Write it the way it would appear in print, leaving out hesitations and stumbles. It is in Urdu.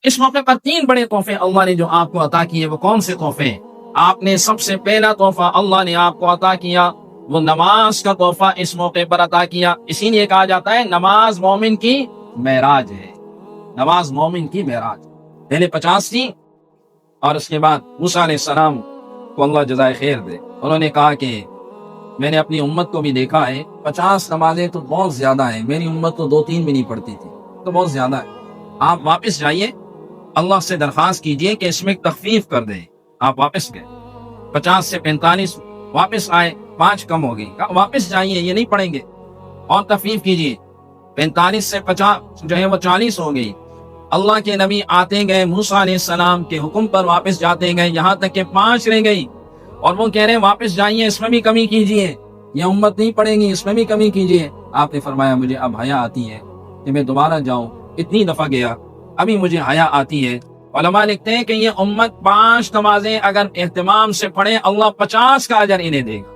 اس موقع پر 3 بڑے تحفے اللہ نے جو آپ کو عطا کیے، وہ کون سے تحفے؟ آپ نے سب سے پہلا تحفہ اللہ نے آپ کو عطا کیا وہ نماز کا تحفہ اس موقع پر عطا کیا۔ اسی لیے کہا جاتا ہے نماز مومن کی معراج ہے، نماز مومن کی معراج۔ پہلے 50 تھی، اور اس کے بعد موسیٰ علیہ السلام کو اللہ جزائے خیر دے، انہوں نے کہا کہ میں نے اپنی امت کو بھی دیکھا ہے، 50 نمازیں تو بہت زیادہ ہیں، میری امت تو 2-3 بھی نہیں پڑھتی تھی، تو بہت زیادہ ہے۔ آپ واپس جائیے، اللہ سے درخواست کیجئے کہ اس میں تخفیف کر دے۔ آپ واپس گئے، 50 سے 45 واپس آئے، 5 کم ہو گئی، واپس جائیے، یہ نہیں پڑھیں گے، اور تخفیف کیجئے۔ 45 سے 50 جو ہے وہ 40 ہو گئی۔ اللہ کے نبی آتے گئے، موسیٰ علیہ السلام کے حکم پر واپس جاتے گئے، یہاں تک کہ 5 رہ گئی، اور وہ کہہ رہے ہیں واپس جائیے، اس میں بھی کمی کیجئے، یہ امت نہیں پڑھیں گی، اس میں بھی کمی کیجئے۔ آپ نے فرمایا مجھے اب حیا آتی ہے کہ میں دوبارہ جاؤں، اتنی دفعہ گیا، ابھی مجھے حیا آتی ہے۔ علماء لکھتے ہیں کہ یہ امت 5 نمازیں اگر اہتمام سے پڑھے، اللہ 50 کا اجر انہیں دے گا۔